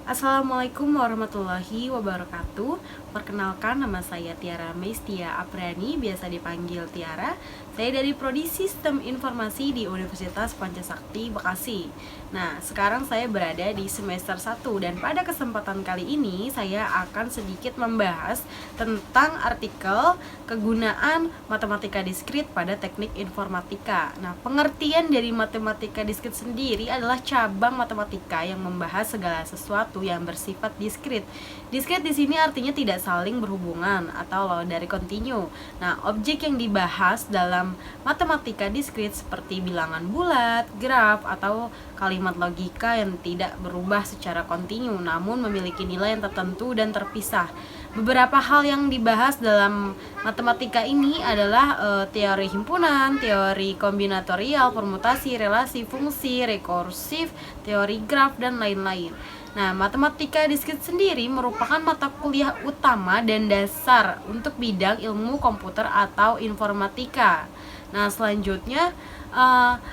Assalamualaikum warahmatullahi wabarakatuh. Perkenalkan, nama saya Tiara Meistia Apriani, biasa dipanggil Tiara. Saya dari Prodi Sistem Informasi di Universitas Pancasakti, Bekasi. Nah, sekarang saya berada di semester 1 dan pada kesempatan kali ini saya akan sedikit membahas tentang artikel kegunaan matematika diskrit pada teknik informatika. Nah, pengertian dari matematika diskrit sendiri adalah cabang matematika yang membahas segala sesuatu yang bersifat diskrit. Diskrit di sini artinya tidak saling berhubungan atau lawan dari kontinu. Nah, objek yang dibahas dalam matematika diskrit seperti bilangan bulat, graf, atau kalimat logika yang tidak berubah secara kontinu namun memiliki nilai yang tertentu dan terpisah. Beberapa hal yang dibahas dalam matematika ini adalah teori himpunan, teori kombinatorial, permutasi, relasi, fungsi, rekursif, teori graf, dan lain-lain. Nah, matematika diskrit sendiri merupakan mata kuliah utama dan dasar untuk bidang ilmu komputer atau informatika. Nah, selanjutnya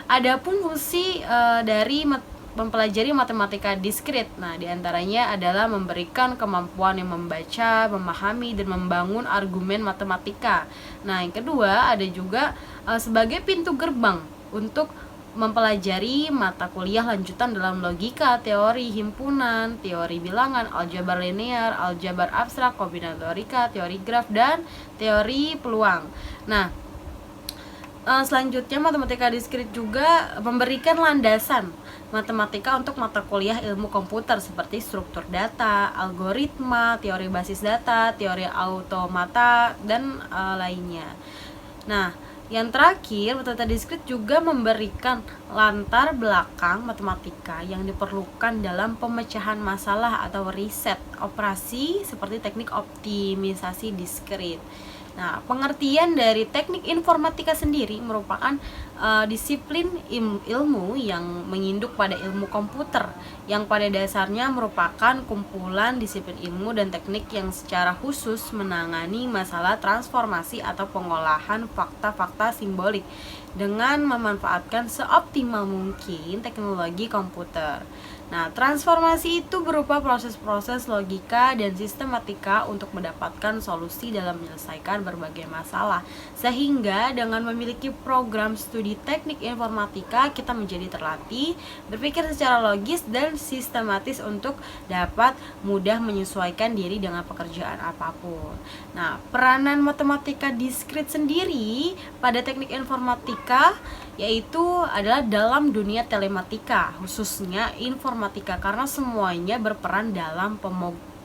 adapun fungsi dari mempelajari matematika diskrit. Nah, diantaranya adalah memberikan kemampuan yang membaca, memahami, dan membangun argumen matematika. Nah, yang kedua ada juga sebagai pintu gerbang untuk mempelajari mata kuliah lanjutan dalam logika, teori himpunan, teori bilangan, aljabar linear, aljabar abstrak, kombinatorika, teori graf, dan teori peluang. Nah, selanjutnya matematika diskrit juga memberikan landasan matematika untuk mata kuliah ilmu komputer seperti struktur data, algoritma, teori basis data, teori automata, dan lainnya. Nah, yang terakhir, matematika diskrit juga memberikan latar belakang matematika yang diperlukan dalam pemecahan masalah atau riset operasi seperti teknik optimisasi diskrit. Nah, pengertian dari teknik informatika sendiri merupakan disiplin ilmu yang menginduk pada ilmu komputer yang pada dasarnya merupakan kumpulan disiplin ilmu dan teknik yang secara khusus menangani masalah transformasi atau pengolahan fakta-fakta simbolik dengan memanfaatkan seoptimal mungkin teknologi komputer. Nah, transformasi itu berupa proses-proses logika dan sistematika untuk mendapatkan solusi dalam menyelesaikan berbagai masalah. Sehingga dengan memiliki program studi teknik informatika, kita menjadi terlatih berpikir secara logis dan sistematis untuk dapat mudah menyesuaikan diri dengan pekerjaan apapun. Nah, peranan matematika diskrit sendiri pada teknik informatika yaitu adalah dalam dunia telematika, khususnya informatika, karena semuanya berperan dalam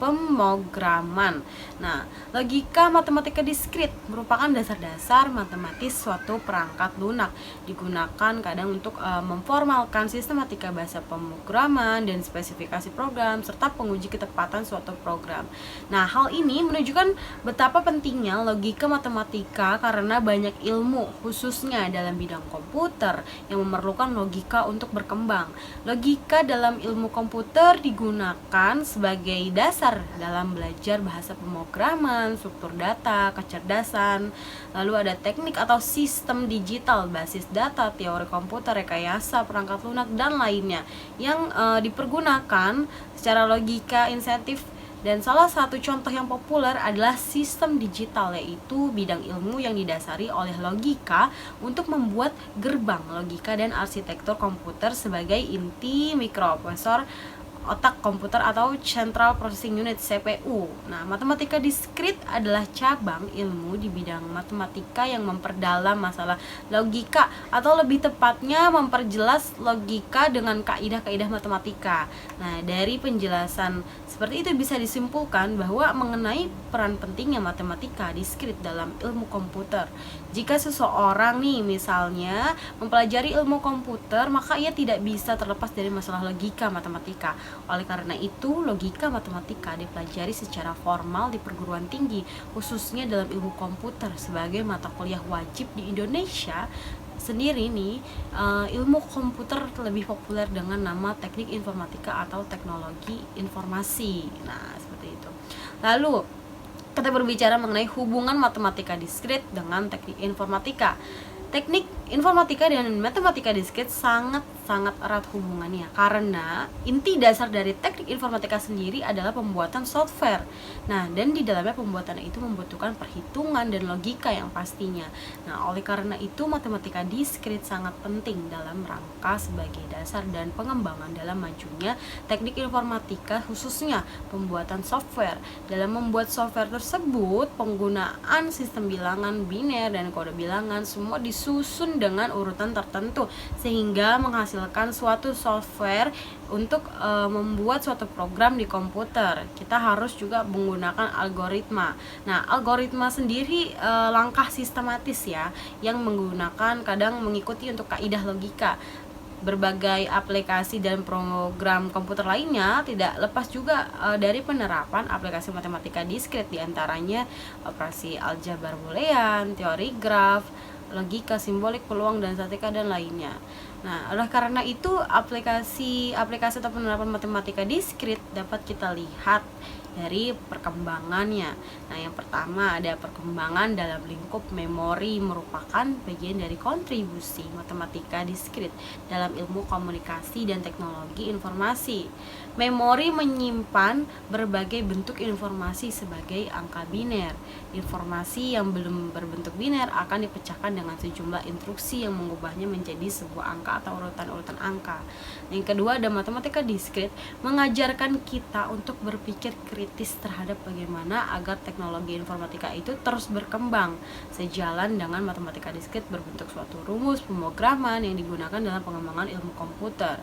pemrograman. Nah, logika matematika diskrit merupakan dasar-dasar matematis suatu perangkat lunak, digunakan kadang untuk memformalkan sistematika bahasa pemrograman dan spesifikasi program serta penguji ketepatan suatu program. Nah, hal ini menunjukkan betapa pentingnya logika matematika karena banyak ilmu khususnya dalam bidang komputer yang memerlukan logika untuk berkembang. Logika dalam ilmu komputer digunakan sebagai dasar dalam belajar bahasa pemrograman, struktur data, kecerdasan, lalu ada teknik atau sistem digital, basis data, teori komputer, rekayasa, perangkat lunak, dan lainnya yang dipergunakan secara logika insentif. Dan salah satu contoh yang populer adalah sistem digital, yaitu bidang ilmu yang didasari oleh logika untuk membuat gerbang logika dan arsitektur komputer sebagai inti mikroprosesor otak komputer atau Central Processing Unit (CPU). Nah, matematika diskrit adalah cabang ilmu di bidang matematika yang memperdalam masalah logika atau lebih tepatnya memperjelas logika dengan kaidah-kaidah matematika. Nah, dari penjelasan seperti itu bisa disimpulkan bahwa mengenai peran pentingnya matematika diskrit dalam ilmu komputer. Jika seseorang nih misalnya mempelajari ilmu komputer, maka ia tidak bisa terlepas dari masalah logika matematika. Oleh karena itu, logika matematika dipelajari secara formal di perguruan tinggi, khususnya dalam ilmu komputer sebagai mata kuliah wajib di Indonesia sendiri nih. Ilmu komputer lebih populer dengan nama teknik informatika atau teknologi informasi. Nah, seperti itu. Lalu kita berbicara mengenai hubungan matematika diskrit dengan teknik informatika. Teknik informatika dan matematika diskrit sangat erat hubungannya, karena inti dasar dari teknik informatika sendiri adalah pembuatan software. Nah, dan di dalamnya pembuatan itu membutuhkan perhitungan dan logika yang pastinya. Nah, oleh karena itu matematika diskrit sangat penting dalam rangka sebagai dasar dan pengembangan dalam majunya teknik informatika, khususnya pembuatan software. Dalam membuat software tersebut, penggunaan sistem bilangan biner dan kode bilangan semua disusun dengan urutan tertentu sehingga menghasilkan suatu software untuk membuat suatu program di komputer. Kita harus juga menggunakan algoritma. Nah, algoritma sendiri langkah sistematis ya, yang menggunakan kadang mengikuti untuk kaidah logika. Berbagai aplikasi dan program komputer lainnya tidak lepas juga dari penerapan aplikasi matematika diskrit, diantaranya operasi aljabar boolean, teori graf, logika simbolik, peluang dan statika dan lainnya. Nah, oleh karena itu aplikasi atau penerapan matematika diskrit dapat kita lihat dari perkembangannya. Nah, yang pertama ada perkembangan dalam lingkup memori, merupakan bagian dari kontribusi matematika diskrit dalam ilmu komunikasi dan teknologi informasi. Memori menyimpan berbagai bentuk informasi sebagai angka biner. Informasi yang belum berbentuk biner akan dipecahkan dengan sejumlah instruksi yang mengubahnya menjadi sebuah angka atau urutan-urutan angka. Yang kedua ada matematika diskrit, mengajarkan kita untuk berpikir kritis terhadap bagaimana agar teknologi informatika itu terus berkembang sejalan dengan matematika diskrit berbentuk suatu rumus pemrograman yang digunakan dalam pengembangan ilmu komputer.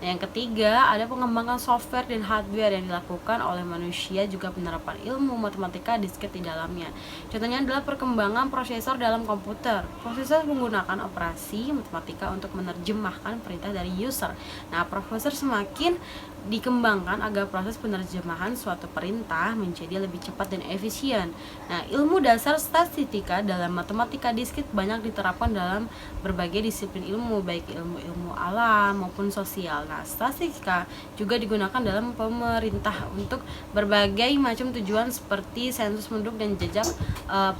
Nah, yang ketiga ada pengembangan software dan hardware yang dilakukan oleh manusia, juga penerapan ilmu matematika diskrit di dalamnya. Contohnya adalah perkembangan prosesor dalam komputer. Prosesor menggunakan operasi matematika untuk menerjemahkan perintah dari user. Nah, prosesor semakin dikembangkan agar proses penerjemahan suatu perintah menjadi lebih cepat dan efisien. Nah, ilmu dasar statistika dalam matematika diskrit banyak diterapkan dalam berbagai disiplin ilmu, baik ilmu alam maupun sosial. Nah, statistika juga digunakan dalam pemerintah untuk berbagai macam tujuan seperti sensus penduduk dan jejak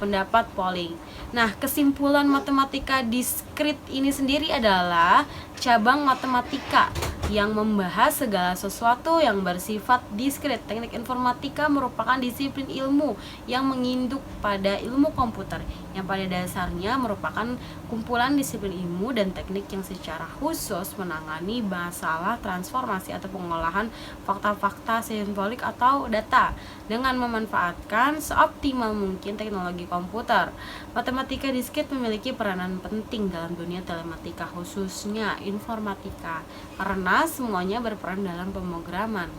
pendapat polling. Nah, kesimpulan matematika diskrit ini sendiri adalah cabang matematika yang membahas segala sesuatu yang bersifat diskrit. Teknik informatika merupakan disiplin ilmu yang menginduk pada ilmu komputer, yang pada dasarnya merupakan kumpulan disiplin ilmu dan teknik yang secara khusus menangani masalah transformasi atau pengolahan fakta-fakta simbolik atau data dengan memanfaatkan seoptimal mungkin teknologi komputer. Matematika diskrit memiliki peranan penting dalam dunia telematika, khususnya informatika, karena semuanya berperan dalam pemrograman.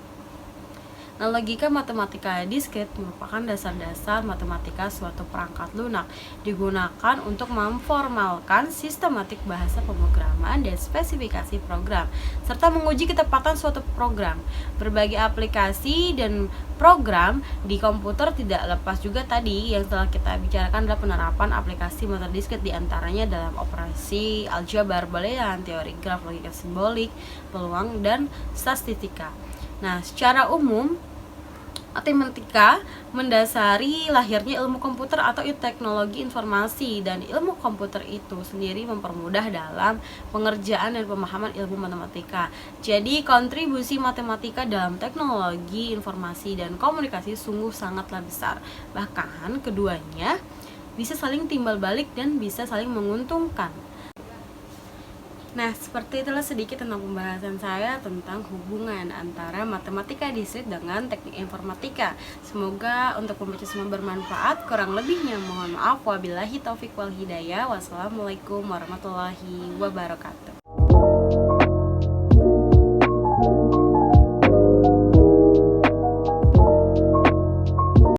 Nah, logika matematika diskrit merupakan dasar-dasar matematika suatu perangkat lunak, digunakan untuk memformalkan sistematik bahasa pemrograman dan spesifikasi program, serta menguji ketepatan suatu program. Berbagai aplikasi dan program di komputer tidak lepas juga tadi yang telah kita bicarakan adalah penerapan aplikasi matematika diskrit, diantaranya dalam operasi aljabar boolean, teori graf, logika simbolik, peluang, dan statistika. Nah, secara umum matematika mendasari lahirnya ilmu komputer atau teknologi informasi, dan ilmu komputer itu sendiri mempermudah dalam pengerjaan dan pemahaman ilmu matematika. Jadi kontribusi matematika dalam teknologi informasi dan komunikasi sungguh sangatlah besar. Bahkan keduanya bisa saling timbal balik dan bisa saling menguntungkan. Nah, seperti itulah sedikit tentang pembahasan saya tentang hubungan antara matematika diskrit dengan teknik informatika. Semoga untuk pembaca semua bermanfaat. Kurang lebihnya mohon maaf. Wabillahi taufiq wal hidayah. Wassalamualaikum warahmatullahi wabarakatuh.